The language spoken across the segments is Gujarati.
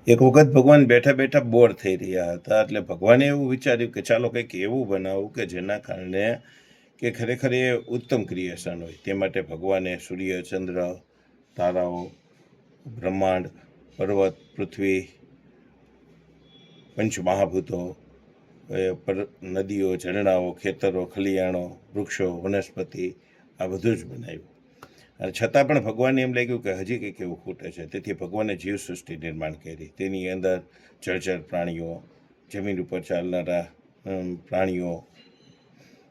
એક વખત ભગવાન બેઠા બેઠા બોર થઈ રહ્યા હતા, એટલે ભગવાને એવું વિચાર્યું કે ચાલો કંઈક એવું બનાવું કે જેના કારણે કે ખરેખર એ ઉત્તમ ક્રિએશન હોય. તે માટે ભગવાને સૂર્ય, ચંદ્ર, તારાઓ, બ્રહ્માંડ, પર્વત, પૃથ્વી, પંચમહાભૂતો, નદીઓ, ઝરણાઓ, ખેતરો, ખલિયાણો, વૃક્ષો, વનસ્પતિ, આ બધું જ બનાવ્યું. અને છતાં પણ ભગવાનને એમ લાગ્યું કે હજી કંઈક એવું ખૂટે છે. તેથી ભગવાને જીવસૃષ્ટિ નિર્માણ કરી. તેની અંદર જળચર પ્રાણીઓ, જમીન ઉપર ચાલનારા પ્રાણીઓ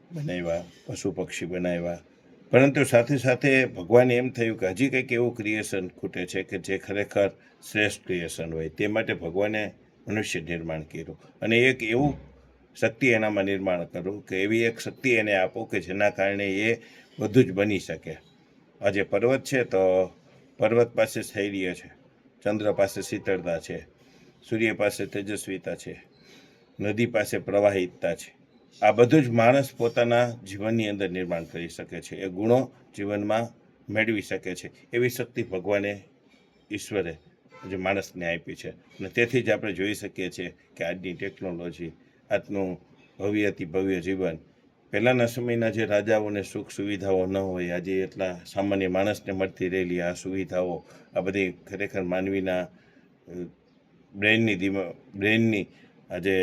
બનાવ્યા, પશુ પક્ષી બનાવ્યા. પરંતુ સાથે સાથે ભગવાને એમ થયું કે હજી કંઈક એવું ક્રિએશન ખૂટે છે કે જે ખરેખર શ્રેષ્ઠ ક્રિએશન હોય. તે માટે ભગવાને મનુષ્ય નિર્માણ કર્યું અને એક એવું શક્તિ એનામાં નિર્માણ કરું કે એવી એક શક્તિ એને આપો કે જેના કારણે એ બધું જ બની શકે. આજે પર્વત છે તો પર્વત પાસે સ્થૈર્ય છે, ચંદ્ર પાસે શીતળતા છે, સૂર્ય પાસે તેજસ્વીતા છે, નદી પાસે પ્રવાહિતતા છે. આ બધું જ માણસ પોતાના જીવનની અંદર નિર્માણ કરી શકે છે. એ ગુણો જીવનમાં મેળવી શકે છે. એવી શક્તિ ભગવાને, ઈશ્વરે જે માણસને આપી છે. અને તેથી જ આપણે જોઈ શકીએ છીએ કે આજની ટેકનોલોજી, આજનું ભવ્યથી ભવ્ય જીવન, પહેલાંના સમયના જે રાજાઓને સુખ સુવિધાઓ ન હોય, આજે એટલા સામાન્ય માણસને મળતી રહેલી આ સુવિધાઓ, આ બધી ખરેખર માનવીના બ્રેનની આજે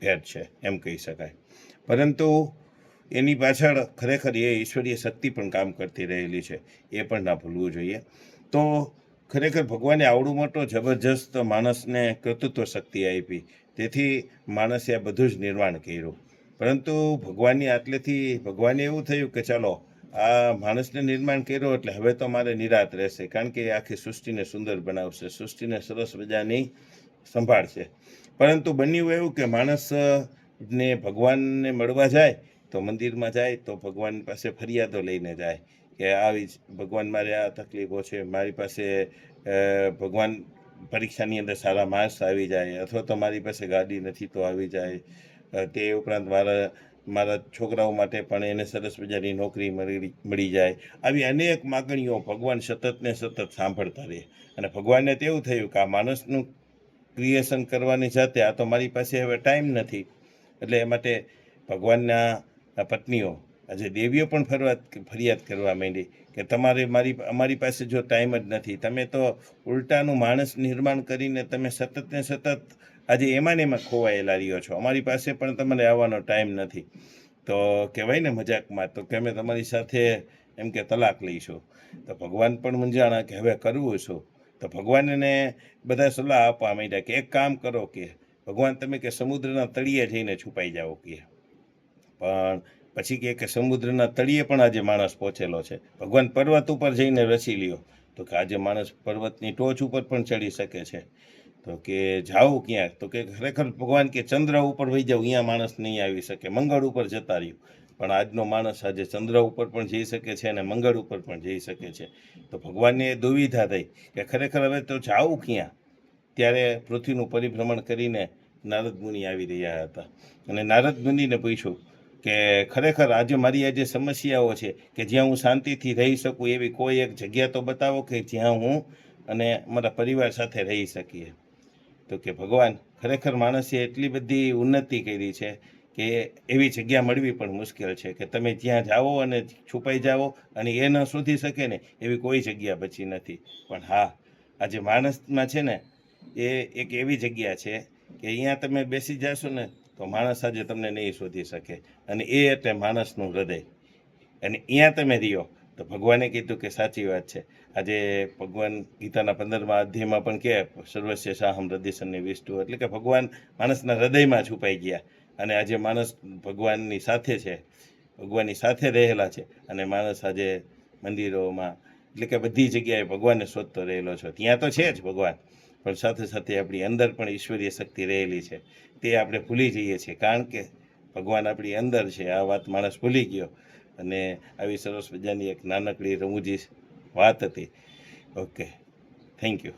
ભેટ છે એમ કહી શકાય. પરંતુ એની પાછળ ખરેખર એ ઈશ્વરીય શક્તિ પણ કામ કરતી રહેલી છે, એ પણ ના ભૂલવું જોઈએ. તો ખરેખર ભગવાને આવડું મોટો જબરજસ્ત માણસને કર્તૃત્વ શક્તિ આપી. તેથી માણસે આ બધું જ નિર્માણ કર્યું. પરંતુ ભગવાનની આટલેથી ભગવાને એવું થયું કે ચાલો આ માણસને નિર્માણ કર્યો એટલે હવે તો મારે નિરાત રહેશે, કારણ કે એ આખી સૃષ્ટિને સુંદર બનાવશે, સૃષ્ટિને સરસ મજાની સંભાળશે. પરંતુ બન્યું એવું કે માણસને ભગવાનને મળવા જાય તો મંદિરમાં જાય તો ભગવાન પાસે ફરિયાદો લઈને જાય કે આવી ભગવાન મારે આ તકલીફો છે, મારી પાસે ભગવાન પરીક્ષાની અંદર સારા માર્ક્સ આવી જાય, અથવા તો મારી પાસે ગાડી નથી તો આવી જાય. તે ઉપરાંત મારા છોકરાઓ માટે પણ એને સરસ મજાની નોકરી મળી જાય. આવી અનેક માગણીઓ ભગવાન સતત ને સતત સાંભળતા રહે. અને ભગવાનને તેવું થયું કે આ માણસનું ક્રિએશન કરવાની સાથે આ તો મારી પાસે હવે ટાઈમ નથી. એટલે એ માટે ભગવાનના પત્નીઓ, આજે દેવીઓ પણ ફરિયાદ કરવા માંડી કે અમારી પાસે જો ટાઈમ જ નથી, તમે તો ઉલટાનું માણસ નિર્માણ કરીને તમે સતત ને સતત આજે એમાં ને એમાં ખોવાયેલા રહ્યો છો. અમારી પાસે પણ તમને આવવાનો ટાઈમ નથી. તો કહેવાય ને મજાકમાં તો કે અમે તમારી સાથે એમ કે તલાક લઈશું. તો ભગવાન પણ મૂંઝાણા કે હવે કરવું શું. તો ભગવાનને બધા સલાહ આપવા માંડ્યા કે એક કામ કરો કે ભગવાન તમે કે સમુદ્રના તળિયે જઈને છુપાઈ જાઓ કે. પણ પછી કે સમુદ્રના તળિયે પણ આજે માણસ પહોંચેલો છે. ભગવાન પર્વત ઉપર જઈને રસી લ્યો તો કે આજે માણસ પર્વતની ટોચ ઉપર પણ ચડી શકે છે. તો કે જાઓ ક્યાંક, તો કે ખરેખર ભગવાન કે ચંદ્ર ઉપર વહી જાવ, અહીંયા માણસ નહીં આવી શકે, મંગળ ઉપર જતા રહ્યું. પણ આજનો માણસ આજે ચંદ્ર ઉપર પણ જઈ શકે છે અને મંગળ ઉપર પણ જઈ શકે છે. તો ભગવાનને દુવિધા થઈ કે ખરેખર હવે તો જાવું ક્યાં. ત્યારે પૃથ્વીનું પરિભ્રમણ કરીને નારદ મુનિ આવી રહ્યા હતા. અને નારદ મુનિને પૂછ્યું કે ખરેખર આજે મારી આ જે સમસ્યાઓ છે કે જ્યાં હું શાંતિથી રહી શકું એવી કોઈ એક જગ્યા તો બતાવો કે જ્યાં હું અને મારા પરિવાર સાથે રહી શકીએ. તો કે ભગવાન ખરેખર માણસે એટલી બધી ઉન્નતિ કરી છે કે એવી જગ્યા મળવી પણ મુશ્કેલ છે કે તમે જ્યાં જાઓ અને છુપાઈ જાઓ અને એ ન શોધી શકે ને એવી કોઈ જગ્યા બચી નથી. પણ હા, આજે માણસમાં છે ને એ એક એવી જગ્યા છે કે અહીંયા તમે બેસી જશો ને તો માણસ આજે તમને નહીં શોધી શકે. અને એ એટલે માણસનું હૃદય. અને અહીંયા તમે રહ્યો તો ભગવાને કીધું કે સાચી વાત છે. આજે ભગવાન ગીતાના 15મા અધ્યાયમાં પણ કહે સર્વસ્ય સાહમ હૃદય વિષ્ટુ, એટલે કે ભગવાન માણસના હૃદયમાં છુપાઈ ગયા. અને આજે માણસ ભગવાનની સાથે છે, ભગવાનની સાથે રહેલા છે. અને માણસ આજે મંદિરોમાં, એટલે કે બધી જગ્યાએ ભગવાનને શોધતો રહેલો છે. ત્યાં તો છે જ ભગવાન, પણ સાથે સાથે આપણી અંદર પણ ઈશ્વરીય શક્તિ રહેલી છે. તે આપણે ભૂલી જઈએ છીએ, કારણ કે ભગવાન આપણી અંદર છે. આ વાત માણસ ભૂલી ગયો. અને આવી સરસ મજાની એક નાનકડી રમૂજી વાત હતી. Okay, thank you.